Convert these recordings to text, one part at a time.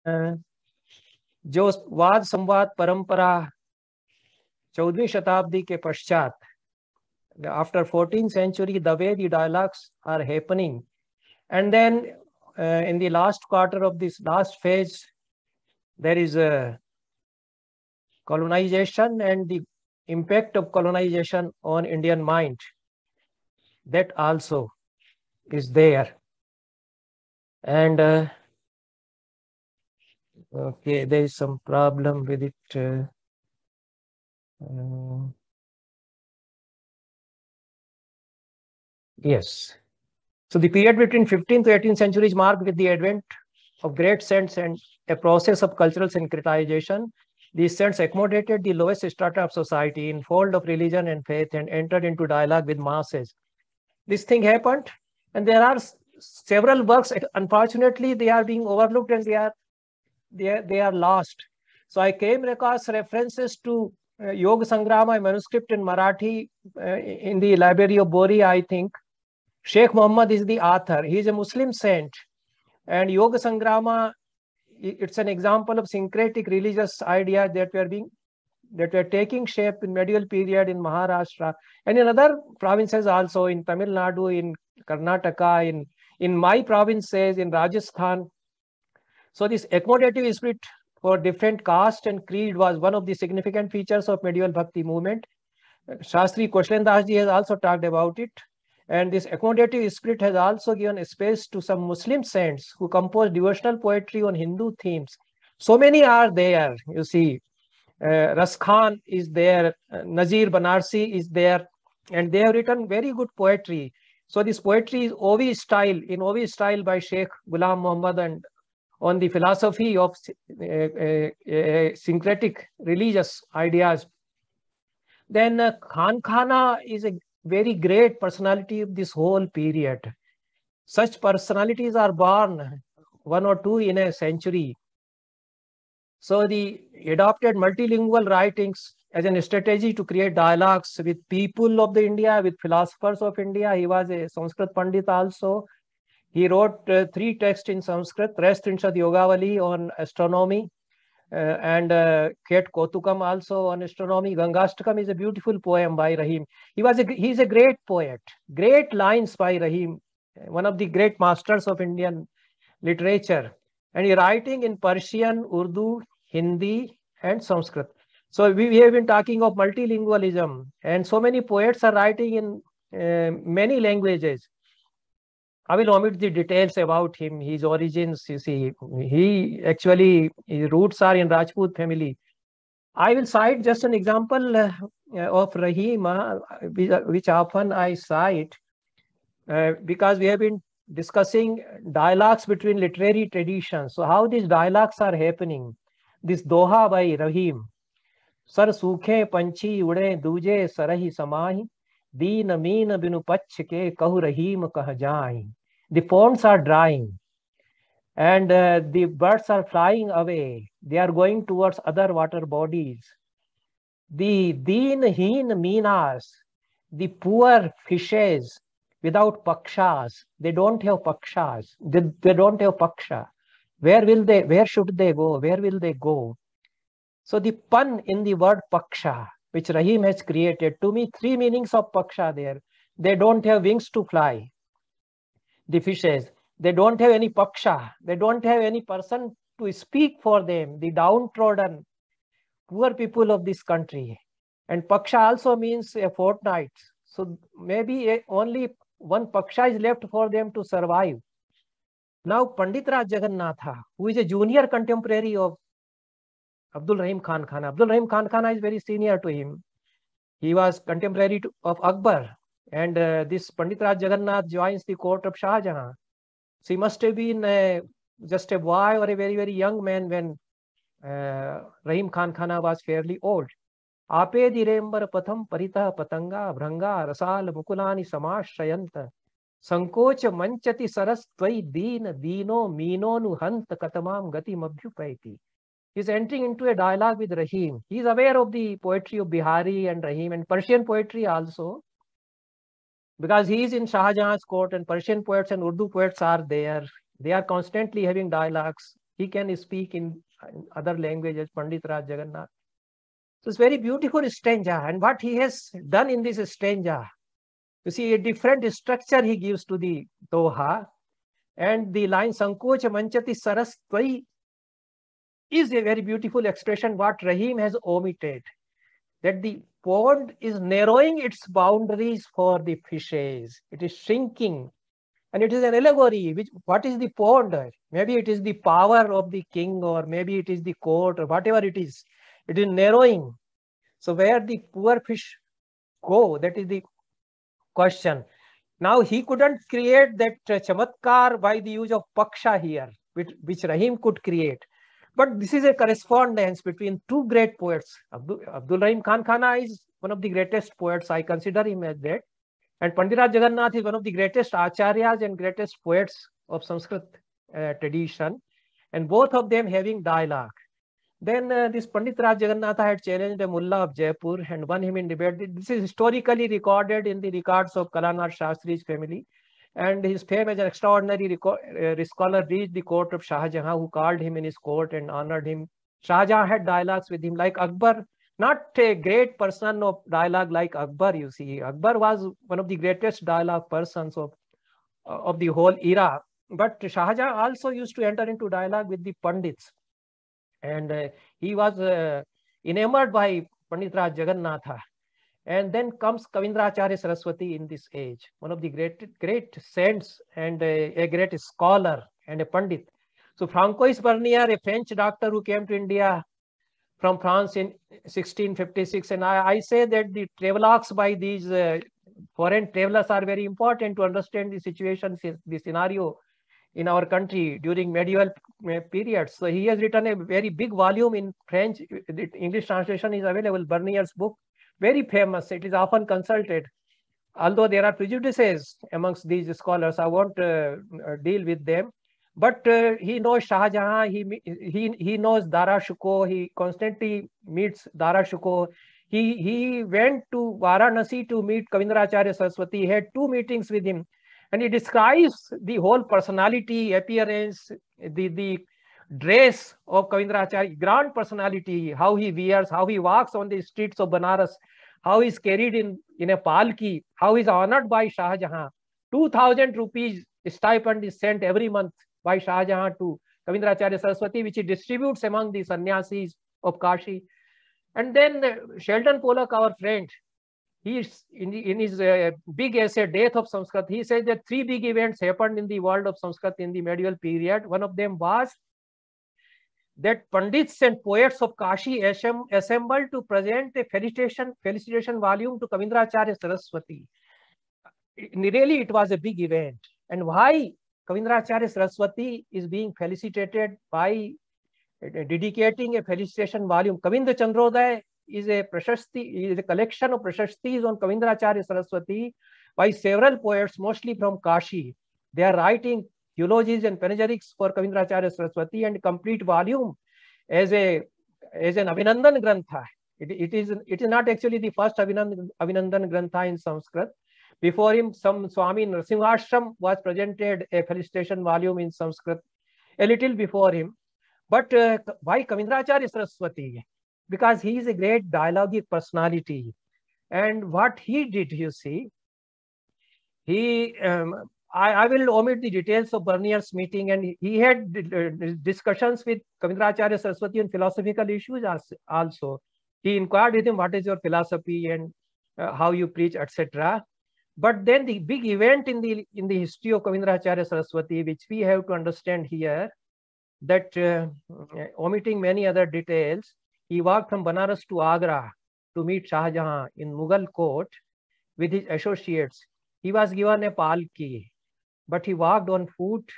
जो वाद संवाद परंपरा 14वीं शताब्दी के पश्चात, after 14th century, the way the dialogues are happening, and then in the last quarter of this last phase, there is a colonization and the impact of colonization on Indian mind. That also is there. And okay, there is some problem with it. Yes. So the period between 15th to 18th century is marked with the advent of great saints and a process of cultural syncretization. These saints accommodated the lowest strata of society in fold of religion and faith and entered into dialogue with masses. This thing happened, and there are several works. Unfortunately, they are being overlooked and they are lost. So I came across references to Yogsangrama, a manuscript in Marathi in the library of Bori, I think. Sheikh Mohammad is the author. He is a Muslim saint. And Yogsangrama, it's an example of syncretic religious ideas that were taking shape in medieval period in Maharashtra and in other provinces also, in Tamil Nadu, in Karnataka, in my provinces, in Rajasthan. So this accommodative spirit for different caste and creed was one of the significant features of medieval Bhakti movement. Shastri Kushlendas ji has also talked about it. And this accommodative spirit has also given space to some Muslim saints who composed devotional poetry on Hindu themes. So many are there, you see. Ras Khan is there, Nazir Banarsi is there, and they have written very good poetry. So this poetry is Ovi style by Sheikh Ghulam Mohammad, and on the philosophy of syncretic religious ideas. Then Khankhana is a very great personality of this whole period. Such personalities are born one or two in a century. So he adopted multilingual writings as a strategy to create dialogues with people of the India, with philosophers of India. He was a Sanskrit Pandit also. He wrote 3 texts in Sanskrit, Restrinshad Yogavali on astronomy, and Ket Kotukam also on astronomy. Gangashtakam is a beautiful poem by Rahim. He is a great poet. Great lines by Rahim, one of the great masters of Indian literature. And he writing in Persian, Urdu, Hindi, and Sanskrit. So we have been talking of multilingualism, and so many poets are writing in many languages. I will omit the details about him, his origins. You see, his roots are in Rajput family. I will cite just an example of Rahim, which often I cite, because we have been discussing dialogues between literary traditions. So how these dialogues are happening. This Doha by Rahim. Sar sukhe panchi ude duje sarahi samahi. Deen meen binu pach ke kahu Rahim kah jaai. The ponds are drying and the birds are flying away. They are going towards other water bodies. The deen heen meenas, the poor fishes without pakshas, they don't have pakshas. They don't have paksha. Where should they go? Where will they go? So the pun in the word paksha, which Rahim has created, to me 3 meanings of paksha there. They don't have wings to fly. The fishes, they don't have any paksha. They don't have any person to speak for them, the downtrodden, poor people of this country. And paksha also means a fortnight. So maybe only one paksha is left for them to survive. Now Paṇḍitarāja Jagannātha, who is a junior contemporary of Abdul Rahim Khankhana. Abdul Rahim Khankhana is very senior to him. He was contemporary of Akbar. And this Paṇḍitarāja Jagannātha joins the court of Shah Jahan. So he must have been just a boy or a very, very young man when Rahim Khankhana was fairly old. Ape dirembar patham paritah patanga bhranga rasal mukulani samashayanta sankocha manchati saras tvai dino mino nu hant katamam gati mabhyupaiti. He is entering into a dialogue with Rahim. He is aware of the poetry of Bihari and Rahim and Persian poetry also, because he is in Shah Jahan's court and Persian poets and Urdu poets are there. They are constantly having dialogues He can speak in other languages, Paṇḍitarāja Jagannātha. So it's very beautiful stanza. And what he has done in this stanza, you see a different structure he gives to the Doha. And the line Sankocha Manchati Sarasvatī is a very beautiful expression what Rahim has omitted. That the pond is narrowing its boundaries for the fishes. It is shrinking. And it is an allegory. What is the pond? Maybe it is the power of the king, or maybe it is the court, or whatever it is. It is narrowing. So where the poor fish go, that is the question. Now he couldn't create that chamatkar by the use of paksha here, which Rahim could create. But this is a correspondence between two great poets. Abdul Rahim Khankhana is one of the greatest poets. I consider him as that. And Paṇḍitarāja Jagannātha is one of the greatest acharyas and greatest poets of Sanskrit tradition. And both of them having dialogue. Then this Paṇḍitarāja Jagannātha had challenged a mullah of Jaipur and won him in debate. This is historically recorded in the records of Kalanath Shastri's family. And his fame as an extraordinary scholar reached the court of Shah Jahan, who called him in his court and honored him. Shah Jahan had dialogues with him like Akbar, not a great person of dialogue like Akbar, you see. Akbar was one of the greatest dialogue persons of the whole era. But Shah Jahan also used to enter into dialogue with the Pandits. And he was enamored by Paṇḍitarāja Jagannātha. And then comes Kavīndracārya Sarasvatī in this age, one of the great saints and a great scholar and a Pandit. So François Bernier, a French doctor who came to India from France in 1656. And I say that the travelogues by these foreign travelers are very important to understand the situation, the scenario in our country during medieval periods. So he has written a very big volume in French. The English translation is available, Bernier's book. Very famous. It is often consulted. Although there are prejudices amongst these scholars, I won't deal with them. But he knows Shah Jahan, he knows Dara Shukoh, he constantly meets Dara Shukoh. He went to Varanasi to meet Kavīndracārya Sarasvatī. He had 2 meetings with him. And he describes the whole personality, appearance, the dress of Kavīndracārya, grand personality, how he wears, how he walks on the streets of Banaras, how he is carried in a palki, how he is honored by Shah Jahan. 2,000 rupees stipend is sent every month by Shah Jahan to Kavīndracārya Sarasvatī, which he distributes among the sannyasis of Kashi. And then Sheldon Pollock, our friend, he is in his big essay, Death of Sanskrit, he says that 3 big events happened in the world of Sanskrit in the medieval period. One of them was that Pandits and poets of Kashi assembled to present a felicitation volume to Kavīndracārya Sarasvatī. Really, it was a big event. And why Kavīndracārya Sarasvatī is being felicitated by dedicating a felicitation volume? Kavindra Chandrodaya is a collection of prashastis on Kavīndracārya Sarasvatī by several poets, mostly from Kashi. They are writing eulogies and panegyrics for Kavīndracārya Sarasvatī, and complete volume as an Abhinandan Grantha. It is not actually the first Abhinandan Grantha in Sanskrit. Before him, some Swami Narasimhashram was presented a felicitation volume in Sanskrit a little before him. But why Kavīndracārya Sarasvatī? Because he is a great dialogic personality. And what he did, you see, I will omit the details of Bernier's meeting, and he had discussions with Kavīndracārya Sarasvatī on philosophical issues also. He inquired with him, what is your philosophy and how you preach, etc. But then the big event in the history of Kavīndracārya Sarasvatī, which we have to understand here, that omitting many other details, he walked from Banaras to Agra to meet Shah Jahan in Mughal court with his associates. He was given a palki, but he walked on foot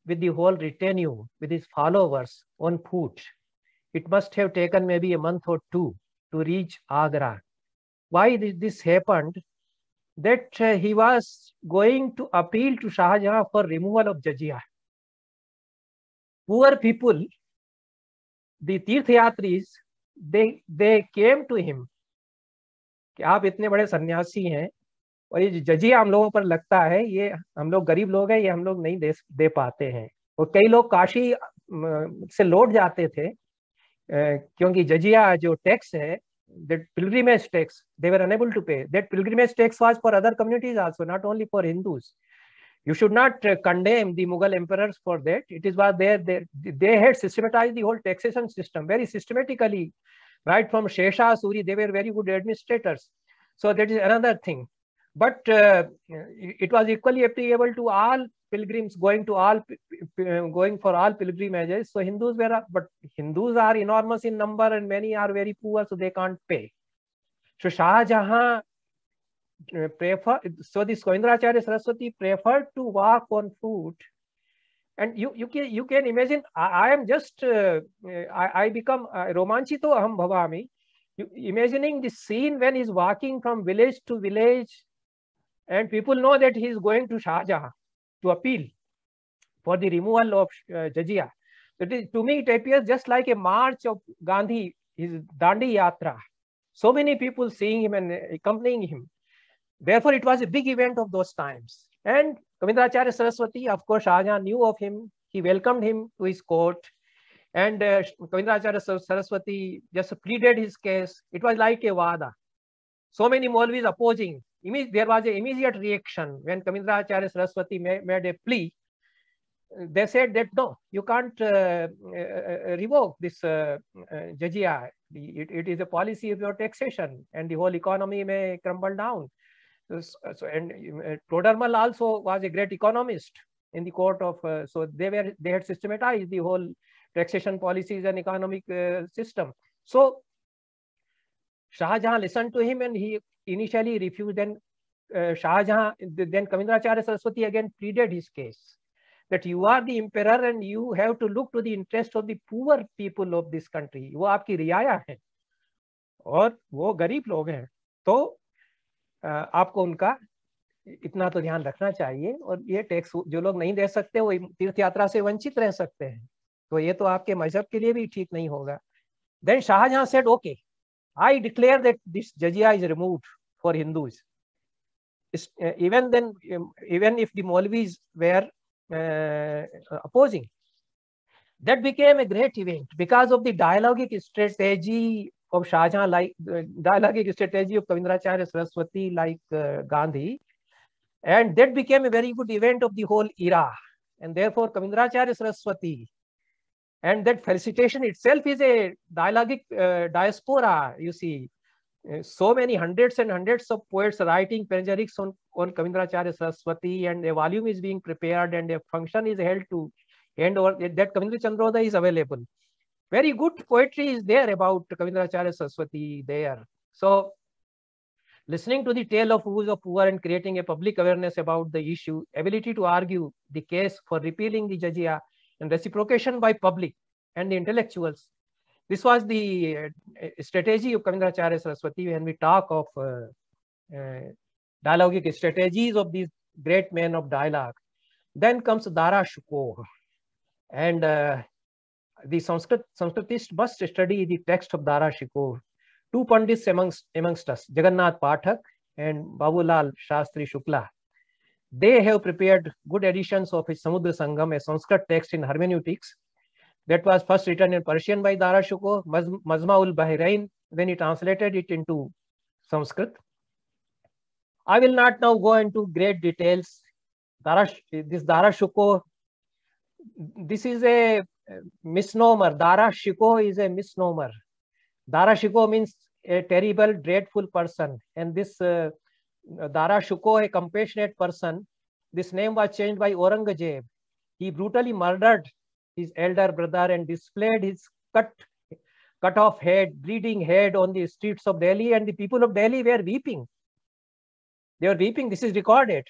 with the whole retinue, with his followers on foot. It must have taken maybe a month or 2 to reach Agra. Why this happened? That he was going to appeal to Shah Jahan for removal of jizya. Poor people, the तीर्थयात्रीज, they came to him कि आप इतने बड़े सन्यासी हैं और ये जजिया हम लोगों पर लगता है, ये हम लोग गरीब लोग हैं, ये हम लोग नहीं दे पाते हैं. और कई लोग काशी से लौट जाते थे, क्योंकि जजिया जो टैक्स है, that pilgrimage tax, they were unable to pay. That pilgrimage tax was for other communities also, not only for Hindus. You should not condemn the Mughal emperors for that. It is what they had systematized the whole taxation system very systematically, right from Shesha Suri. They were very good administrators. So that is another thing. But it was equally applicable to all pilgrims going for all pilgrimages. So Hindus were, but Hindus are enormous in number and many are very poor, so they can't pay. So Shah Jahan so this Kavīndracārya Sarasvatī preferred to walk on foot. And you can imagine, I am just, I become romanchito aham bhavami. Imagining the scene when he's walking from village to village, and people know that he is going to Shah Jahan to appeal for the removal of Jizya. To me, it appears just like a march of Gandhi, his Dandi Yatra. So many people seeing him and accompanying him. Therefore, it was a big event of those times. And Kavīndracārya Sarasvatī, of course, Shah Jahan knew of him. He welcomed him to his court. And Kavīndracārya Sarasvatī just pleaded his case. It was like a Vāda. So many Maulvis opposing. There was an immediate reaction when Kavīndracārya Sarasvatī made a plea. They said that no, you can't revoke this Jizya. It is a policy of your taxation, and the whole economy may crumble down. And Todarmal also was a great economist in the court of. So they had systematized the whole taxation policies and economic system. So Shah Jahan listened to him, and he initially refused. Then then Kavīndracārya Sarasvatī again pleaded his case that you are the emperor and you have to look to the interest of the poor people of this country. वो आपकी रियाया है और वो गरीब लोग हैं, तो आपको उनका इतना तो ध्यान रखना चाहिए, और ये टैक्स जो लोग नहीं दे सकते वो तीर्थ यात्रा से वंचित रह सकते हैं, तो ये तो आपके मजहब के लिए भी ठीक नहीं होगा. Then Shah Jahan said, okay, I declare that this Jizya is removed for Hindus. Even then, even if the Maulvis were opposing, that became a great event because of the dialogic strategy of Shah Jahan, like dialogic strategy of Kavīndracārya Sarasvatī, like Gandhi, and that became a very good event of the whole era. And therefore, Kavīndracārya Sarasvatī, and that felicitation itself is a dialogic diaspora. You see, so many hundreds and hundreds of poets writing panegyrics on Kavīndracārya Sarasvatī, and a volume is being prepared and a function is held to hand over. That Kavindra Chandrodaya is available. Very good poetry is there about Kavīndracārya Sarasvatī there. So listening to the tale of woes of poor and creating a public awareness about the issue, ability to argue the case for repealing the Jizya, and reciprocation by public and the intellectuals. This was the strategy of Kavīndracārya Sarasvatī when we talk of dialogic strategies of these great men of dialogue. Then comes Dara Shukoh, and the Sanskritist must study the text of Dara Shukoh. Two Pandits amongst us, Jagannath Pathak and Babulal Shastri Shukla. They have prepared good editions of his Samudrasaṅgama, a Sanskrit text in hermeneutics that was first written in Persian by Dara Shukoh, Mazma-ul-Baharain, when he translated it into Sanskrit. I will not now go into great details. This Dara Shukoh, this is a misnomer. Dara Shukoh is a misnomer. Dara Shukoh means a terrible, dreadful person. And this Dara Shukoh, a compassionate person, this name was changed by Aurangzeb. He brutally murdered his elder brother and displayed his cut off head, bleeding head on the streets of Delhi, and the people of Delhi were weeping. They were weeping. This is recorded.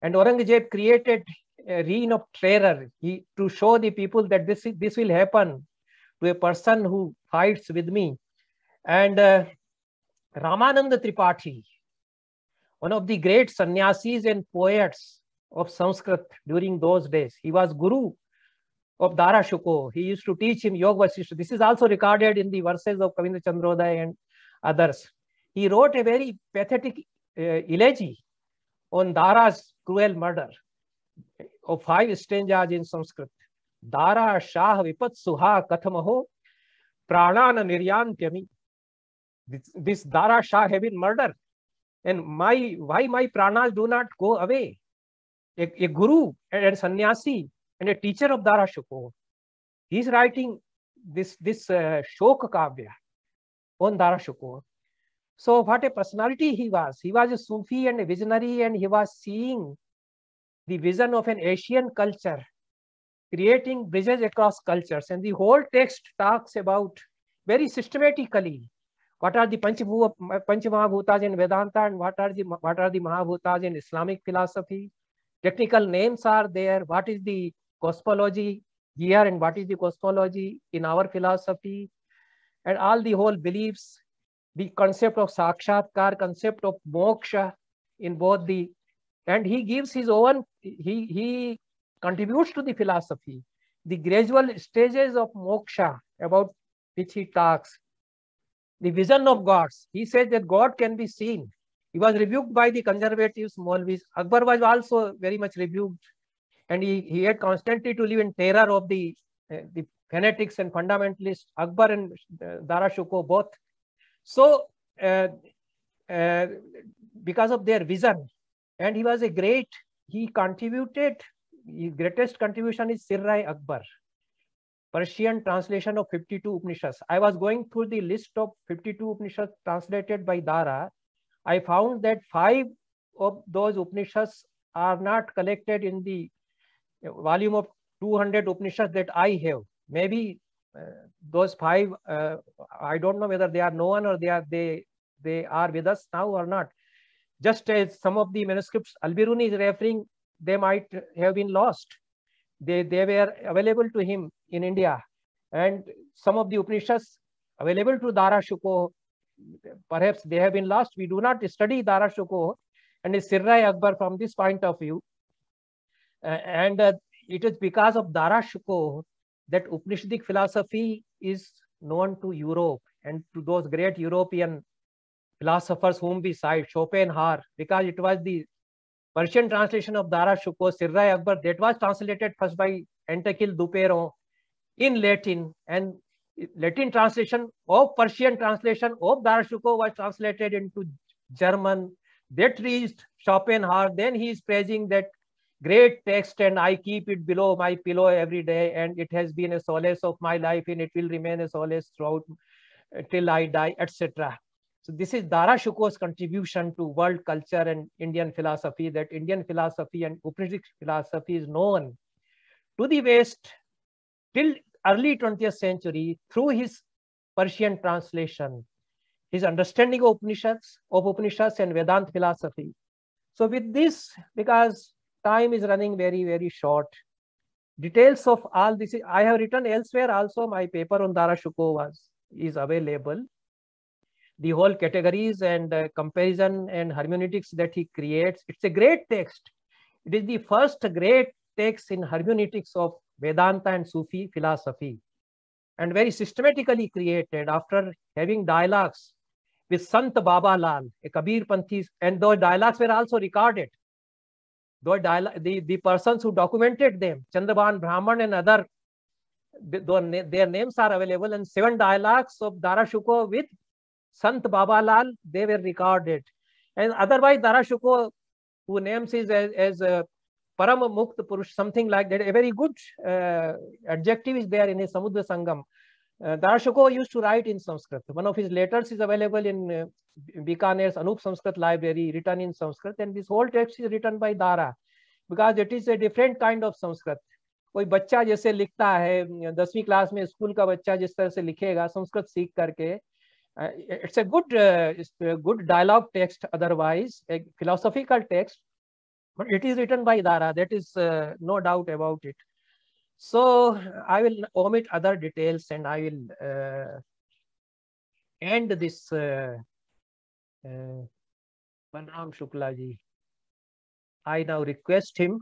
And Aurangzeb created a reign of terror to show the people that this will happen to a person who fights with me. And Ramananda Tripathi, one of the great sannyasis and poets of Sanskrit during those days, he was guru of Dara Shukoh. He used to teach him Yogavāśiṣtha. This is also recorded in the verses of Kavindra Chandrodaya and others. He wrote a very pathetic elegy on Dara's cruel murder of 5 stanzas in Sanskrit. Dara Shah Vipat Suha Kathamaho Pranana Niryantyami. This Dara Shah have been murdered. And why my pranas do not go away? A guru and a sannyasi and a teacher of Dara Shukoh, he is writing this Shok Kavya on Dara Shukoh. So what a personality he was. He was a Sufi and a visionary, and he was seeing the vision of an Asian culture, creating bridges across cultures. And the whole text talks about very systematically what are the Panchamahabhutas in Vedanta and what are the Mahabhutas in Islamic philosophy. Technical names are there. What is the cosmology here and what is the cosmology in our philosophy, and all the whole beliefs, the concept of Sakshatkar, concept of moksha in both the, and he gives his own, he contributes to the philosophy, the gradual stages of moksha about which he talks, the vision of gods. He says that God can be seen. He was rebuked by the conservatives, Maulvis. Akbar was also very much rebuked, and he had constantly to live in terror of the fanatics and fundamentalists, Akbar and Dara Shukoh both. So, because of their vision, and he was a great, he contributed, his greatest contribution is Sir-e-Akbar, Persian translation of 52 Upanishads. I was going through the list of 52 Upanishads translated by Dara. I found that 5 of those Upanishads are not collected in the volume of 200 Upanishads that I have. Maybe those 5, I don't know whether they are known or they are with us now or not. Just as some of the manuscripts Al-Biruni is referring, they might have been lost. They were available to him in India, and some of the Upanishads available to Dara Shukoh, perhaps they have been lost. We do not study Dara Shukoh and Sir-e-Akbar from this point of view. And it is because of Dara Shukoh that Upanishadic philosophy is known to Europe and to those great European philosophers whom we cite, Schopenhauer, because it was the Persian translation of Dara Shukoh, Sir-e-Akbar, that was translated first by Antakil Duperron in Latin, and Latin translation of Persian translation of Dara Shukoh was translated into German. That reached Schopenhauer. Then he is praising that great text, and I keep it below my pillow every day, and it has been a solace of my life, and it will remain a solace throughout till I die, etc. So this is Dara Shukoh's contribution to world culture and Indian philosophy, that Indian philosophy and Upanishadic philosophy is known to the West till early 20th century through his Persian translation, his understanding of Upanishads and Vedanta philosophy. So with this, because time is running very, very short, details of all this, I have written elsewhere also. My paper on Dara Shukoh is available. The whole categories and comparison and hermeneutics that he creates, it's a great text. It is the first great text in hermeneutics of Vedanta and Sufi philosophy, and very systematically created after having dialogues with Sant Baba Lal, a Kabir Panthi, and those dialogues were also recorded. The persons who documented them, Chandraban Brahman and other, their names are available, and 7 dialogues of Dara Shukoh with Sant Baba Lal, they were recorded. And otherwise, Dara Shukoh, who names is as Param Mukta Purush, something like that, a very good adjective is there in his Samudrasaṅgama. Dara Shukoh used to write in Sanskrit. One of his letters is available in Bikaner's Anup Sanskrit library, written in Sanskrit, and this whole text is written by Dara, because it is a different kind of Sanskrit. कोई बच्चा जैसे लिखता है 10वीं class में, school का बच्चा जिस तरह से लिखेगा संस्कृत सीख करके, it's a good dialogue text, otherwise a philosophical text, but it is written by Dara, that is no doubt about it. So I will omit other details, and I will end this. Balram Shukla ji, I now request him